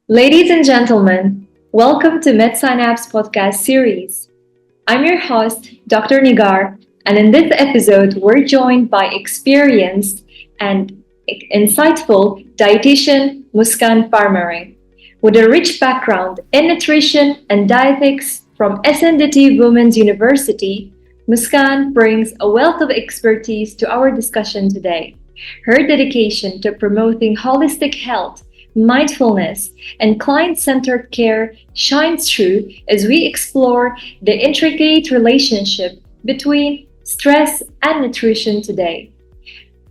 Ladies and gentlemen, welcome to MedSynapse podcast series. I'm your host, Dr. Nigar, and in this episode, we're joined by experienced and insightful dietitian Muskan Barmare. With a rich background in nutrition and dietetics from SNDT Women's University, Muskan brings a wealth of expertise to our discussion today. Her dedication to promoting holistic health, mindfulness, and client centered care shines through as we explore the intricate relationship between stress and nutrition today.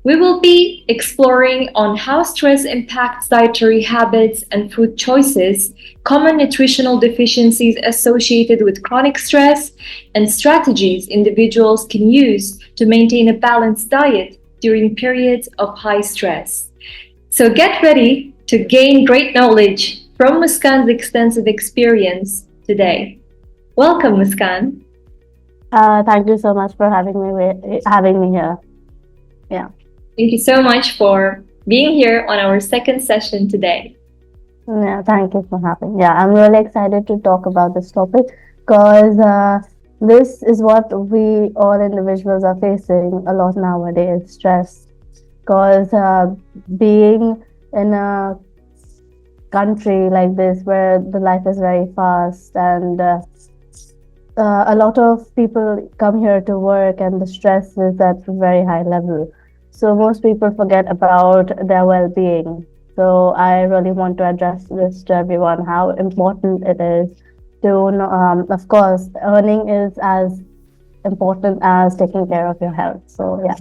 We will be exploring on how stress impacts dietary habits and food choices, common nutritional deficiencies associated with chronic stress, and strategies individuals can use to maintain a balanced diet during periods of high stress. So get ready to gain great knowledge from Muskan's extensive experience today. Welcome, Muskan. Thank you so much for having me here. Yeah. Thank you so much for being here on our second session today. Yeah, thank you for having. Yeah, I'm really excited to talk about this topic because this is what we all individuals are facing a lot nowadays, stress. Because being in a country like this where the life is very fast and a lot of people come here to work and the stress is at a very high level. So most people forget about their well-being. So I really want to address this to everyone, how important it is to know, of course, earning is as important as taking care of your health. So yeah.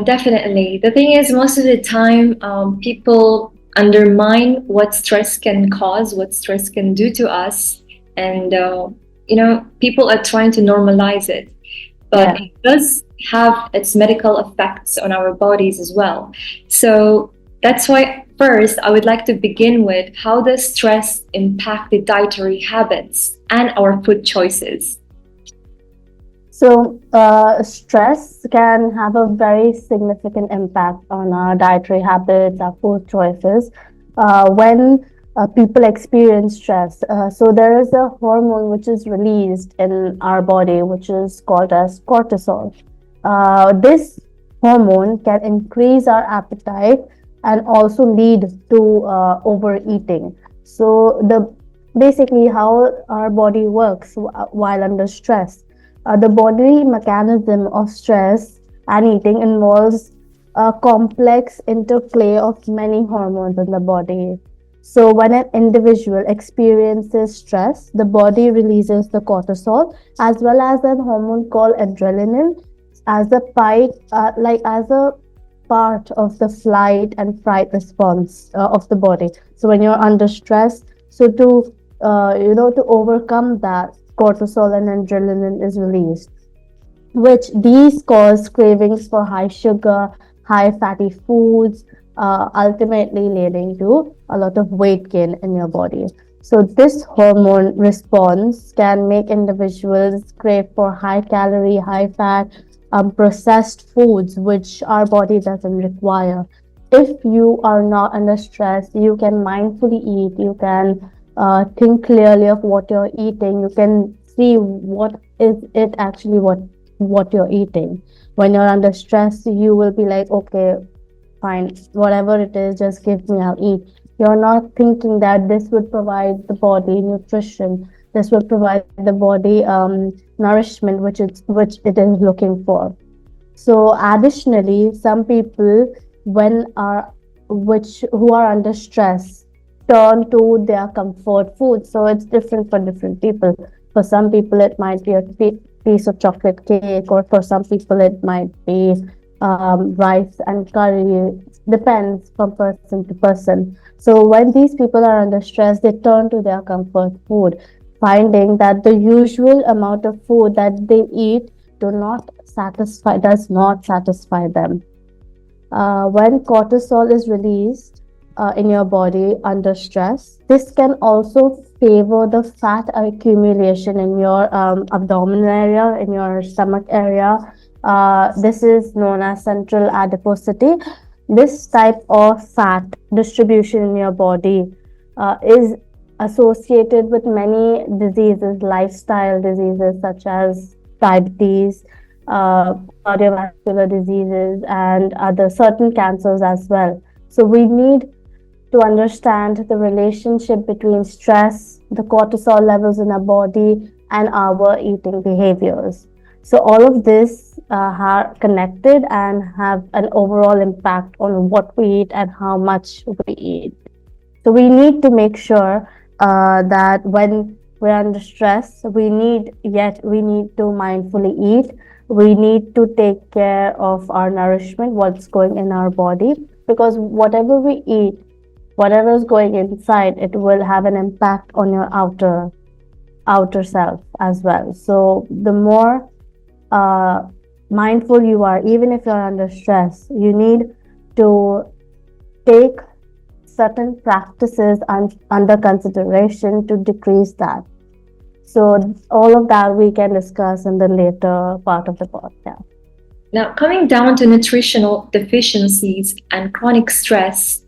Definitely. The thing is, most of the time, people undermine what stress can cause, what stress can do to us. And, people are trying to normalize it. But Yeah. it does have its medical effects on our bodies as well. So that's why, first, I would like to begin with how does stress impact the dietary habits and our food choices? So, stress can have a very significant impact on our dietary habits, our food choices. When people experience stress, so there is a hormone which is released in our body, which is called as cortisol. This hormone can increase our appetite and also lead to overeating. So, the basically how our body works while under stress. The body mechanism of stress and eating involves a complex interplay of many hormones in the body. So, when an individual experiences stress, the body releases the cortisol as well as a hormone called adrenaline as a as a part of the flight and fright response of the body. So, when you're under stress, so to overcome that, cortisol and adrenaline is released, which these cause cravings for high sugar, high fatty foods, ultimately leading to a lot of weight gain in your body. So this hormone response can make individuals crave for high calorie, high fat, processed foods, which our body doesn't require. If you are not under stress, you can mindfully eat, you can think clearly of what you're eating, you can see what is it actually what you're eating. When you're under stress, you will be like, okay, fine, whatever it is, just give me, I'll eat. You're not thinking that this would provide the body nutrition, this will provide the body nourishment which it is looking for. So additionally, some people when are which who are under stress turn to their comfort food. So it's different for different people. For some people, it might be a piece of chocolate cake, or for some people, it might be rice and curry. Depends from person to person. So when these people are under stress, they turn to their comfort food, finding that the usual amount of food that they eat does not satisfy them. When cortisol is released in your body under stress, this can also favor the fat accumulation in your abdominal area, in your stomach area. This is known as central adiposity. this type of fat distribution in your body is associated with many diseases, lifestyle diseases such as diabetes, cardiovascular diseases, and other certain cancers as well. So we need to understand the relationship between stress, the cortisol levels in our body, and our eating behaviors. So all of this are connected and have an overall impact on what we eat and how much we eat. So we need to make sure that when we're under stress, we need to mindfully eat. We need to take care of our nourishment, what's going in our body, because whatever we eat, whatever is going inside, it will have an impact on your outer self as well. So the more mindful you are, even if you're under stress, you need to take certain practices under consideration to decrease that. So all of that we can discuss in the later part of the podcast. Now, coming down to nutritional deficiencies and chronic stress,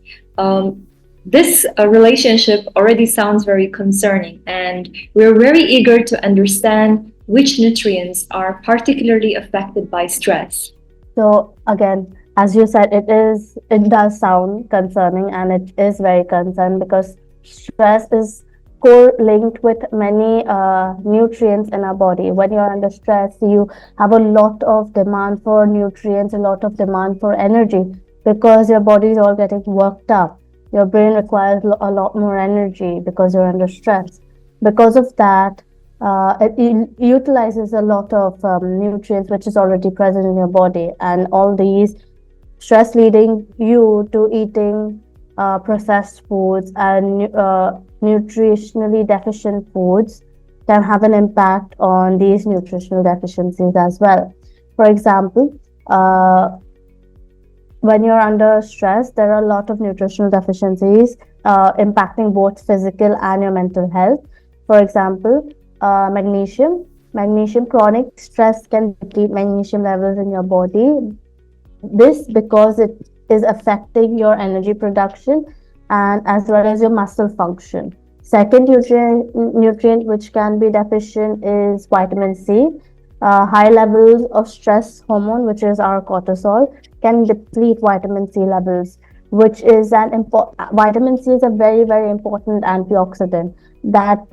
this relationship already sounds very concerning, and we're very eager to understand which nutrients are particularly affected by stress. So again, as you said, it does sound concerning, and it is very concerned because stress is co-linked with many nutrients in our body. When you're under stress, you have a lot of demand for nutrients, a lot of demand for energy, because your body is all getting worked up. Your brain requires a lot more energy because you're under stress. Because of that, it utilizes a lot of nutrients which is already present in your body, and all these stress leading you to eating processed foods and nutritionally deficient foods can have an impact on these nutritional deficiencies as well. For example, when you're under stress, there are a lot of nutritional deficiencies impacting both physical and your mental health. For example, magnesium. Chronic stress can deplete magnesium levels in your body. This because it is affecting your energy production and as well as your muscle function. Second nutrient which can be deficient is vitamin C. High levels of stress hormone, which is our cortisol, can deplete vitamin C levels, which is an vitamin C is a very, very important antioxidant that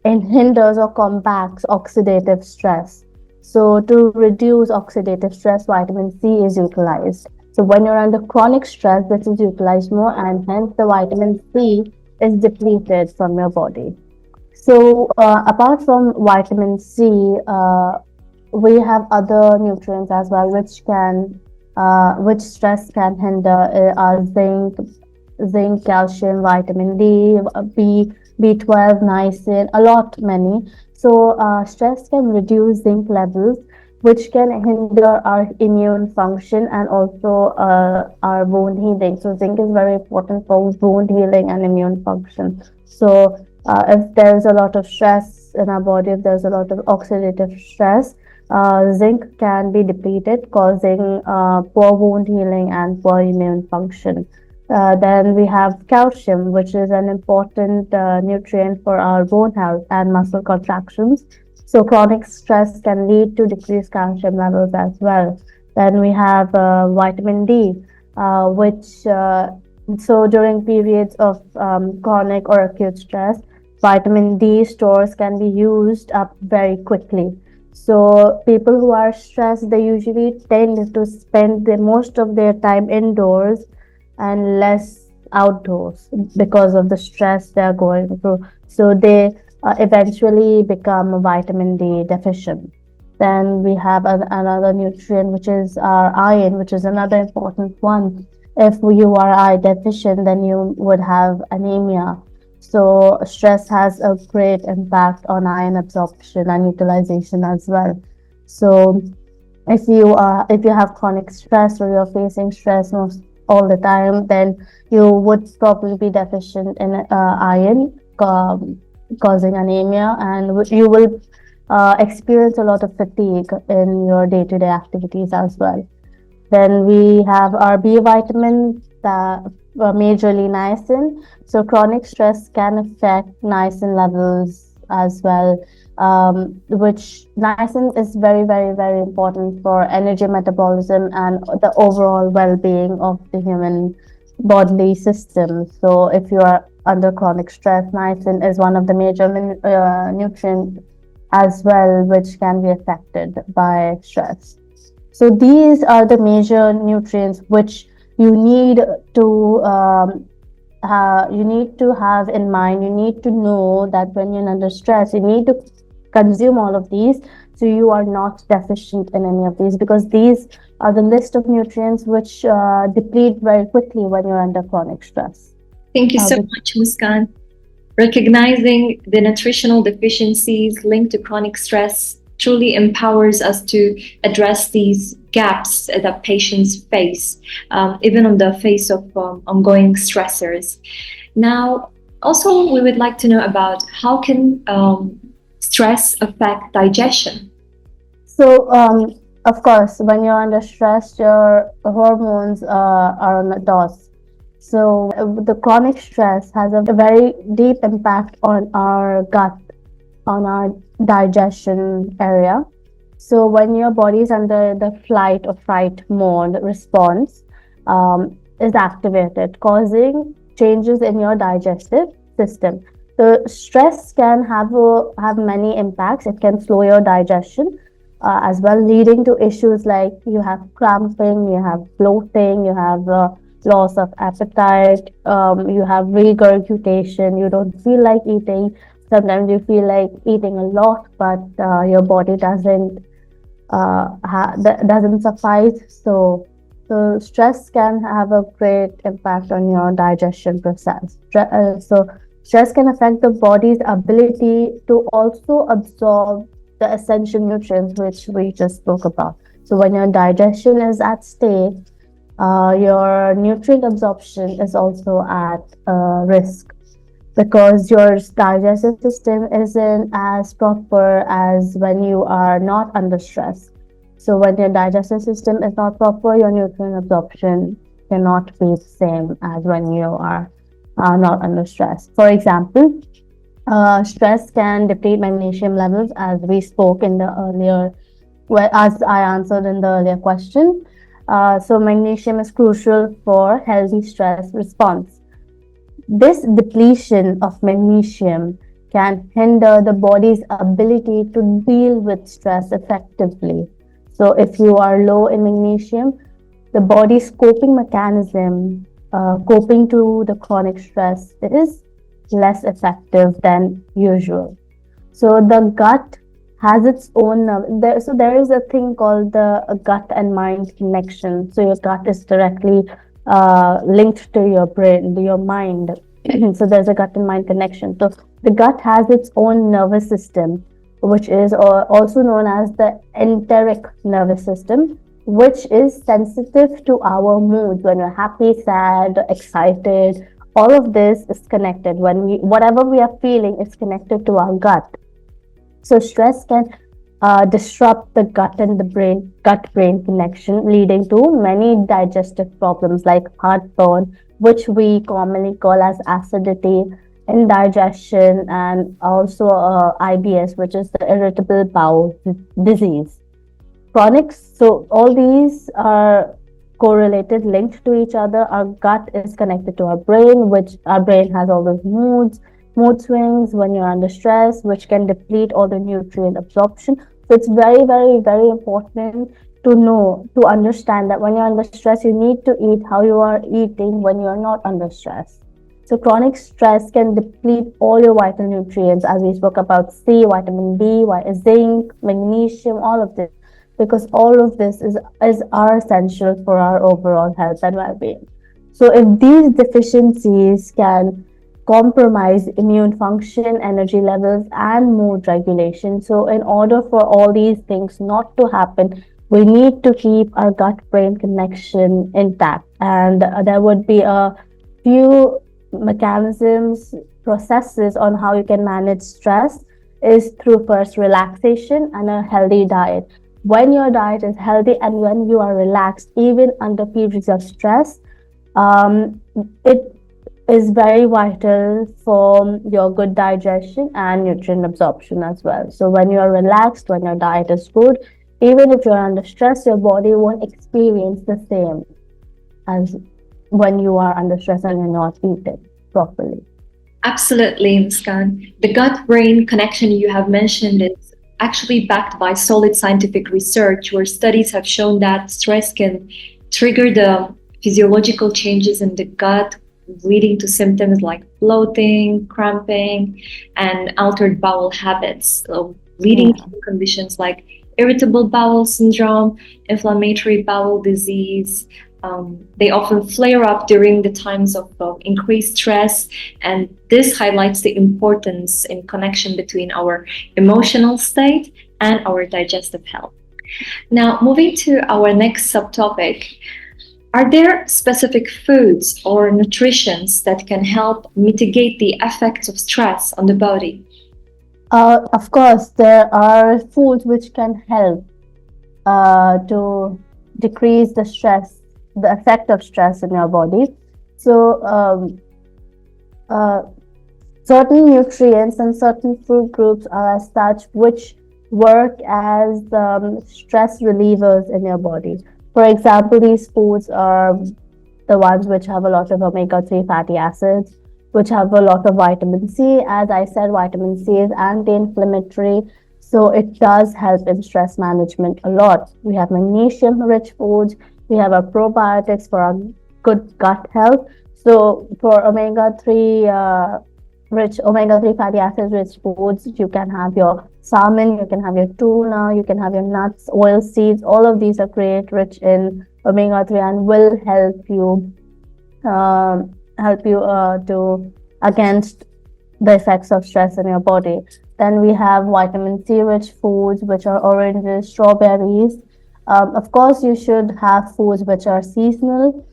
hinders or combats oxidative stress. So to reduce oxidative stress, vitamin C is utilized. So when you're under chronic stress, this is utilized more, and hence the vitamin C is depleted from your body. So apart from vitamin C, we have other nutrients as well, which stress can hinder. Are zinc, calcium, vitamin D, B12, niacin, many. So stress can reduce zinc levels, which can hinder our immune function and also our wound healing. So zinc is very important for wound healing and immune function. So if there's a lot of stress in our body, if there's a lot of oxidative stress, zinc can be depleted, causing poor wound healing and poor immune function. Then we have calcium, which is an important nutrient for our bone health and muscle contractions. So chronic stress can lead to decreased calcium levels as well. Then we have vitamin D, so during periods of chronic or acute stress, vitamin D stores can be used up very quickly. So people who are stressed, they usually tend to spend most of their time indoors and less outdoors because of the stress they're going through. So they eventually become vitamin D deficient. Then we have another nutrient, which is our iron, which is another important one. If you are iron deficient, then you would have anemia. So stress has a great impact on iron absorption and utilization as well. So if you have chronic stress or you're facing stress all the time, then you would probably be deficient in iron, causing anemia, and you will experience a lot of fatigue in your day-to-day activities as well. Then we have our B vitamin, majorly niacin. So chronic stress can affect niacin levels as well, which niacin is very, very, very important for energy metabolism and the overall well-being of the human bodily system. So if you are under chronic stress, niacin is one of the major nutrients as well, which can be affected by stress. So these are the major nutrients which you need to have in mind. You need to know that when you're under stress, you need to consume all of these, so you are not deficient in any of these, because these are the list of nutrients which deplete very quickly when you're under chronic stress. Thank you so much, Muskan. Recognizing the nutritional deficiencies linked to chronic stress truly empowers us to address these gaps that patients face, even on the face of ongoing stressors. Now, also, we would like to know about how can stress affect digestion? So, of course, when you're under stress, your hormones are on a DOS. So, the chronic stress has a very deep impact on our gut, on our digestion area. So, when your body is under the flight or fright mode, response is activated, causing changes in your digestive system. So, stress can have many impacts. It can slow your digestion as well, leading to issues like you have cramping, you have bloating, you have loss of appetite, you have regurgitation, you don't feel like eating. Sometimes you feel like eating a lot, but your body doesn't suffice. So stress can have a great impact on your digestion process. So stress can affect the body's ability to also absorb the essential nutrients which we just spoke about. So when your digestion is at stake, your nutrient absorption is also at risk, because your digestive system isn't as proper as when you are not under stress. So when your digestive system is not proper, your nutrient absorption cannot be the same as when you are not under stress. For example, stress can deplete magnesium levels, as we spoke in the earlier, well, as I answered in the earlier question. So magnesium is crucial for healthy stress response. This depletion of magnesium can hinder the body's ability to deal with stress effectively. So if you are low in magnesium, the body's coping mechanism, coping to the chronic stress, is less effective than usual. So the gut has its own so there is a thing called the gut and mind connection. So your gut is directly linked to your brain, to your mind. So there's a gut and mind connection. So the gut has its own nervous system, which is also known as the enteric nervous system, which is sensitive to our moods. When we're happy, sad, excited, all of this is connected. Whatever we are feeling is connected to our gut. So stress can disrupt the gut and the gut-brain connection, leading to many digestive problems like heartburn, which we commonly call as acidity, indigestion, and also IBS, which is the irritable bowel disease. Chronic, so all these are correlated, linked to each other. Our gut is connected to our brain, which our brain has all those mood swings when you're under stress, which can deplete all the nutrient absorption. So it's very, very, very important to understand that when you're under stress, you need to eat how you are eating when you're not under stress. So chronic stress can deplete all your vital nutrients, as we spoke about C, vitamin B, zinc, magnesium, all of this, because all of this are essential for our overall health and well-being. So if these deficiencies can compromise immune function, energy levels, and mood regulation. So in order for all these things not to happen, we need to keep our gut-brain connection intact. And there would be a few mechanisms, processes on how you can manage stress is through first relaxation and a healthy diet. when your diet is healthy and when you are relaxed, even under periods of stress, it is very vital for your good digestion and nutrient absorption as well. So when you are relaxed, when your diet is good, even if you're under stress, your body won't experience the same as when you are under stress and you're not eating properly. Absolutely, Muskan. The gut brain connection you have mentioned is actually backed by solid scientific research, where studies have shown that stress can trigger the physiological changes in the gut, leading to symptoms like bloating, cramping, and altered bowel habits, so leading Yeah. to conditions like irritable bowel syndrome, inflammatory bowel disease. They often flare up during the times of increased stress, and this highlights the importance in connection between our emotional state and our digestive health. Now, moving to our next subtopic, are there specific foods or nutritions that can help mitigate the effects of stress on the body? Of course, there are foods which can help to decrease the stress, the effect of stress in your body. So, uh, certain nutrients and certain food groups are as such which work as stress relievers in your body. For example, these foods are the ones which have a lot of omega-3 fatty acids, which have a lot of vitamin C. As I said, vitamin C is anti-inflammatory, so it does help in stress management a lot. We have magnesium-rich foods. We have our probiotics for our good gut health. So for omega-3 fatty acids rich foods, you can have your salmon, you can have your tuna, you can have your nuts, oil seeds. All of these are great, rich in omega-3 and will help you to against the effects of stress in your body. Then we have vitamin C rich foods, which are oranges, strawberries. Of course, you should have foods which are seasonal,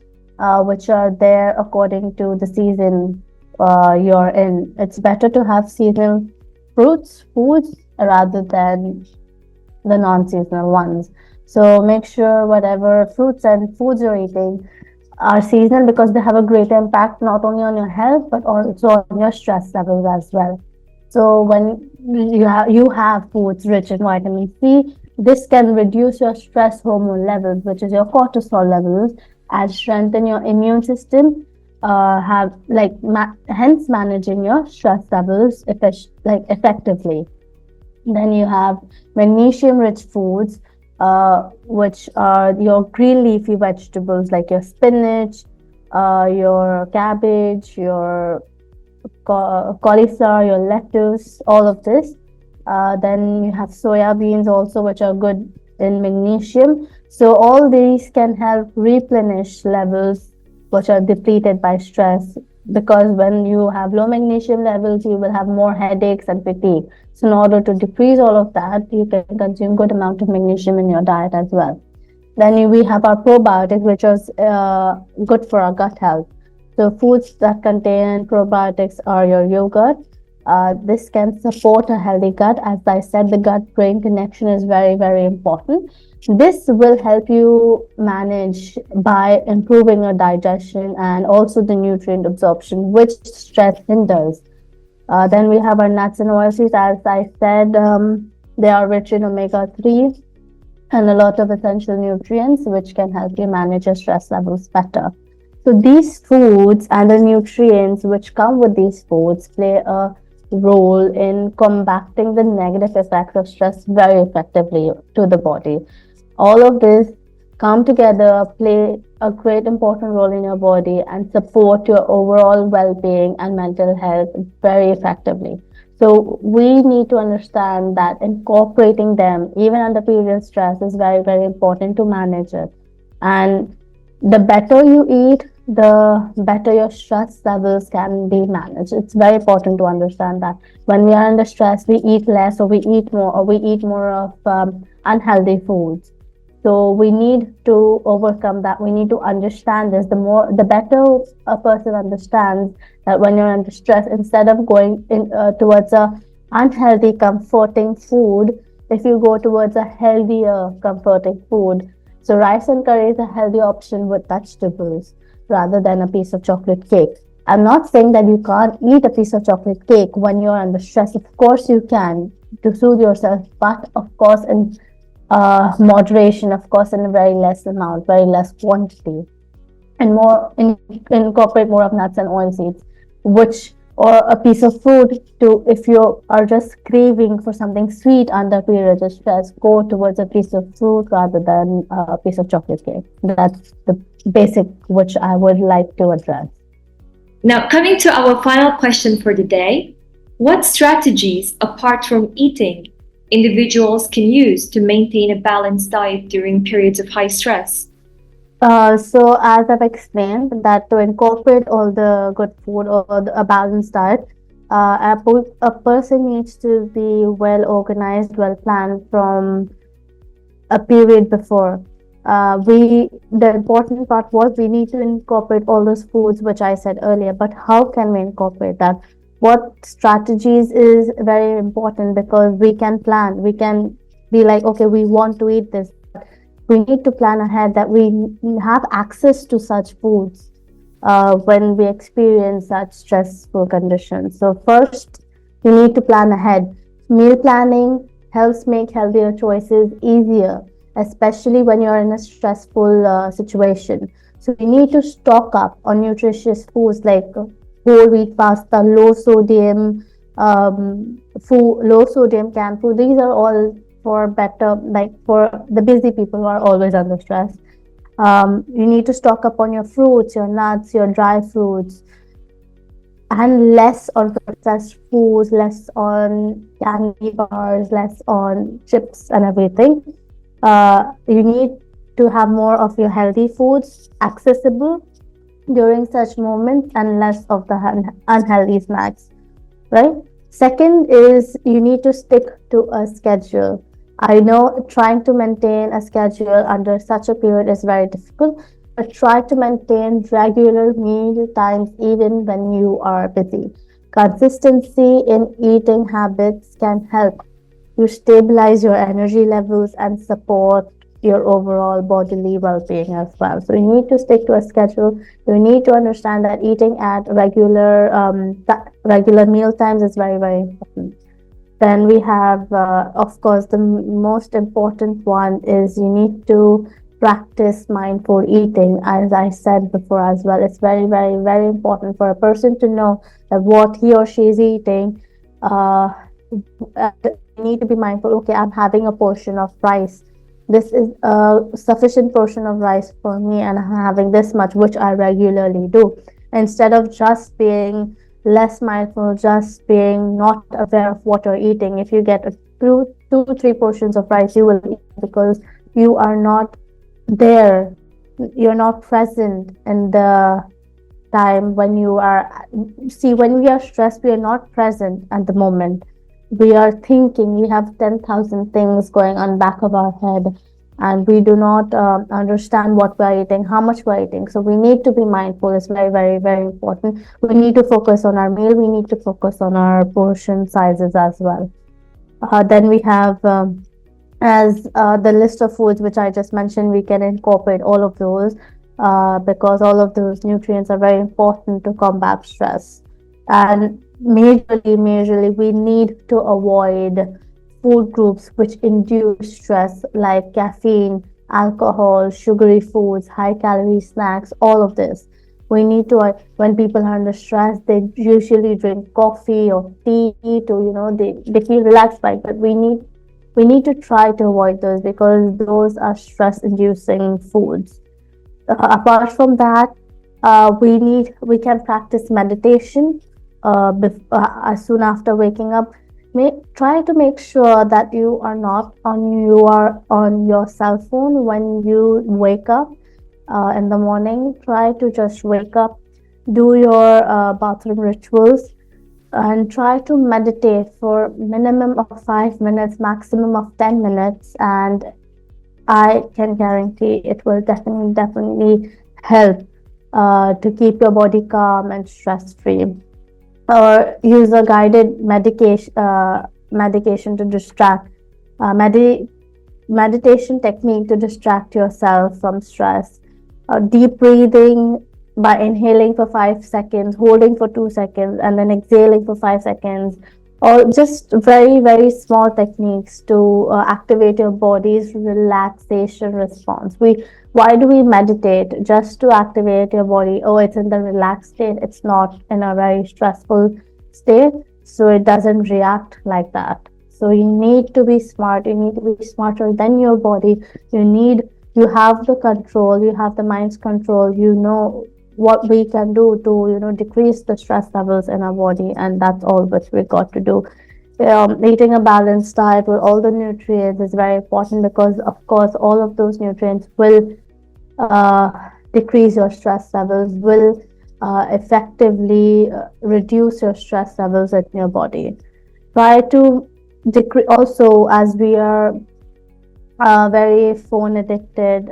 which are there according to the season you're in. It's better to have seasonal foods, rather than the non-seasonal ones. So make sure whatever fruits and foods you're eating are seasonal, because they have a great impact not only on your health but also on your stress levels as well. So when you have foods rich in vitamin C, this can reduce your stress hormone levels, which is your cortisol levels, and strengthen your immune system. Have like hence managing your stress levels effectively. Then you have magnesium-rich foods, which are your green leafy vegetables like your spinach, your cabbage, your cauliflower, your lettuce, all of this. Then you have soya beans also, which are good in magnesium. So all these can help replenish levels which are depleted by stress, because when you have low magnesium levels, you will have more headaches and fatigue. So in order to decrease all of that, you can consume good amount of magnesium in your diet as well. Then we have our probiotics, which is good for our gut health. So foods that contain probiotics are your yogurt. This can support a healthy gut. As I said, the gut-brain connection is very, very important. This will help you manage by improving your digestion and also the nutrient absorption, which stress hinders. Then we have our nuts and oilseeds. As I said, they are rich in omega-3 and a lot of essential nutrients, which can help you manage your stress levels better. So these foods and the nutrients which come with these foods play a role in combating the negative effects of stress very effectively to the body. All of this come together, play a great important role in your body and support your overall well-being and mental health very effectively. So we need to understand that incorporating them even under period of stress is very, very important to manage it. And the better you eat, the better your stress levels can be managed. It's very important to understand that when we are under stress, we eat less or we eat more, or we eat more of unhealthy foods. So we need to overcome that. We need to understand this. The better a person understands that when you're under stress, instead of going in towards a unhealthy, comforting food, if you go towards a healthier, comforting food. So rice and curry is a healthy option with vegetables rather than a piece of chocolate cake. I'm not saying that you can't eat a piece of chocolate cake when you're under stress. Of course, you can to soothe yourself, but of course, in moderation, of course, in a very less amount, very less quantity, and incorporate more of nuts and oil seeds, which or a piece of fruit to if you are just craving for something sweet under periods of stress, go towards a piece of fruit rather than a piece of chocolate cake. That's the basic which I would like to address. Now, coming to our final question for the day, what strategies, apart from eating, individuals can use to maintain a balanced diet during periods of high stress? So as I've explained, that to incorporate all the good food or a balanced diet, a person needs to be well organized, well planned from a period before. The important part was we need to incorporate all those foods which I said earlier. But how can we incorporate that? What strategies is very important, because we can plan. We can be like, okay, we want to eat this. We need to plan ahead that we have access to such foods when we experience such stressful conditions. So first, you need to plan ahead. Meal planning helps make healthier choices easier, especially when you're in a stressful situation. So you need to stock up on nutritious foods like whole wheat pasta, low sodium canned food. These are all for better, like for the busy people who are always under stress. You need to stock up on your fruits, your nuts, your dry fruits, and less on processed foods, less on candy bars, less on chips and everything. You need to have more of your healthy foods accessible during such moments and less of the unhealthy snacks, right? Second is you need to stick to a schedule. I know trying to maintain a schedule under such a period is very difficult, but try to maintain regular meal times even when you are busy. Consistency in eating habits can help you stabilize your energy levels and support your overall bodily well-being as well. So you need to stick to a schedule. You need to understand that eating at regular meal times is very, very important. Then we have, of course, the most important one is you need to practice mindful eating. As I said before as well, it's very, very, very important for a person to know that what he or she is eating. You need to be mindful. Okay, I'm having a portion of rice. This is a sufficient portion of rice for me, and I'm having this much, which I regularly do. Instead of just being less mindful, just being not aware of what you're eating. If you get two, 3 portions of rice, you will eat because you are not there. You're not present in the time when you are. See, when we are stressed, we are not present at the moment. We are thinking. We have 10,000 things going on back of our head, and we do not understand what we're eating, how much we're eating. So we need to be mindful. It's very, very, very important. We need to focus on our meal. We need to focus on our portion sizes as well. Then we have, as the list of foods which I just mentioned, we can incorporate all of those because all of those nutrients are very important to combat stress. And majorly, we need to avoid food groups which induce stress, like caffeine, alcohol, sugary foods, high calorie snacks, all of this. We need to, when people are under stress, they usually drink coffee or tea to, they feel relaxed by it. But we need to try to avoid those because those are stress inducing foods. Apart from that, we can practice meditation as soon after waking up. Try to make sure that you are not on your cell phone when you wake up in the morning. Try to just wake up, do your bathroom rituals, and try to meditate for minimum of 5 minutes, maximum of 10 minutes, and I can guarantee it will definitely help to keep your body calm and stress free. Or use a guided medication to distract uh, medi- meditation technique to distract yourself from stress. Deep breathing by inhaling for 5 seconds, holding for 2 seconds, and then exhaling for 5 seconds. Or just very, very small techniques to activate your body's relaxation response. Why do we meditate? Just to activate your body. Oh, it's in the relaxed state. It's not in a very stressful state, so it doesn't react like that. So you need to be smart. You need to be smarter than your body. You have the control. You have the mind's control. You know what we can do to decrease the stress levels in our body, and that's all what we got to do. Eating a balanced diet with all the nutrients is very important, because of course all of those nutrients will uh, decrease your stress levels, will effectively reduce your stress levels in your body. Try to decrease also, as we are very phone addicted.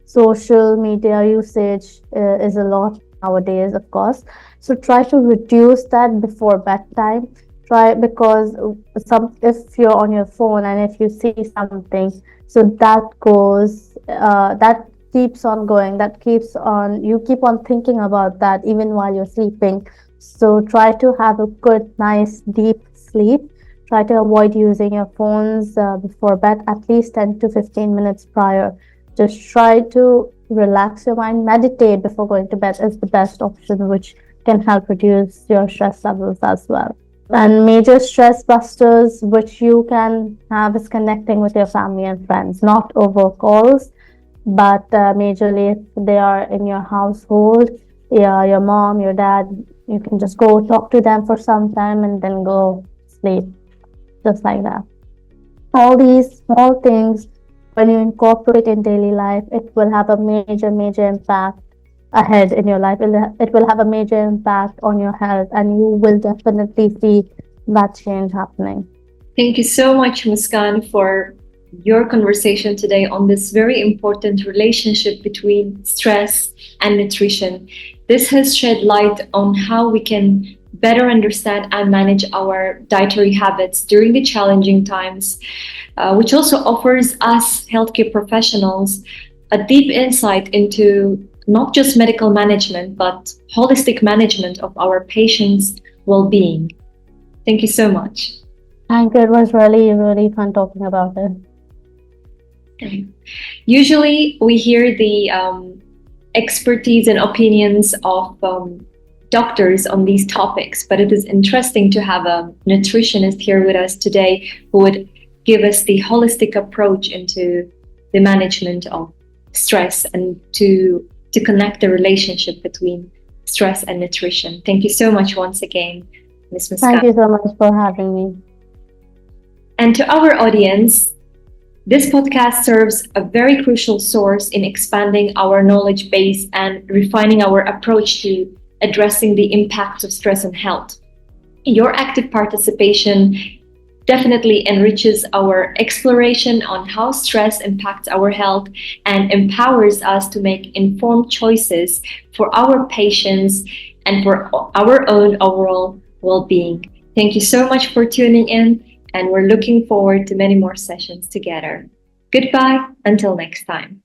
Social media usage is a lot nowadays, of course. So try to reduce that before bedtime. Try, because some if you're on your phone and if you see something, so that keeps on going. That keeps on. You keep on thinking about that even while you're sleeping. So try to have a good, nice, deep sleep. Try to avoid using your phones before bed, at least 10 to 15 minutes prior. Just try to relax your mind. Meditate before going to bed is the best option, which can help reduce your stress levels as well. And major stress busters which you can have is connecting with your family and friends, not over calls, but majorly if they are in your household. Yeah, your mom, your dad, you can just go talk to them for some time and then go sleep, just like that. All these small things, when you incorporate in daily life, it will have a major, major impact ahead in your life. It will have a major impact on your health, and you will definitely see that change happening. Thank you so much, Muskan, for your conversation today on this very important relationship between stress and nutrition. This has shed light on how we can better understand and manage our dietary habits during the challenging times, which also offers us healthcare professionals a deep insight into not just medical management, but holistic management of our patients' well being. Thank you so much. Thank you. It was really, really fun talking about it. Okay. Usually, we hear the expertise and opinions of doctors on these topics, but it is interesting to have a nutritionist here with us today who would give us the holistic approach into the management of stress and to connect the relationship between stress and nutrition. Thank you so much once again, Ms. Muskan. Thank you so much for having me. And to our audience, this podcast serves a very crucial source in expanding our knowledge base and refining our approach to addressing the impacts of stress on health. Your active participation definitely enriches our exploration on how stress impacts our health and empowers us to make informed choices for our patients and for our own overall well-being. Thank you so much for tuning in, and we're looking forward to many more sessions together. Goodbye until next time.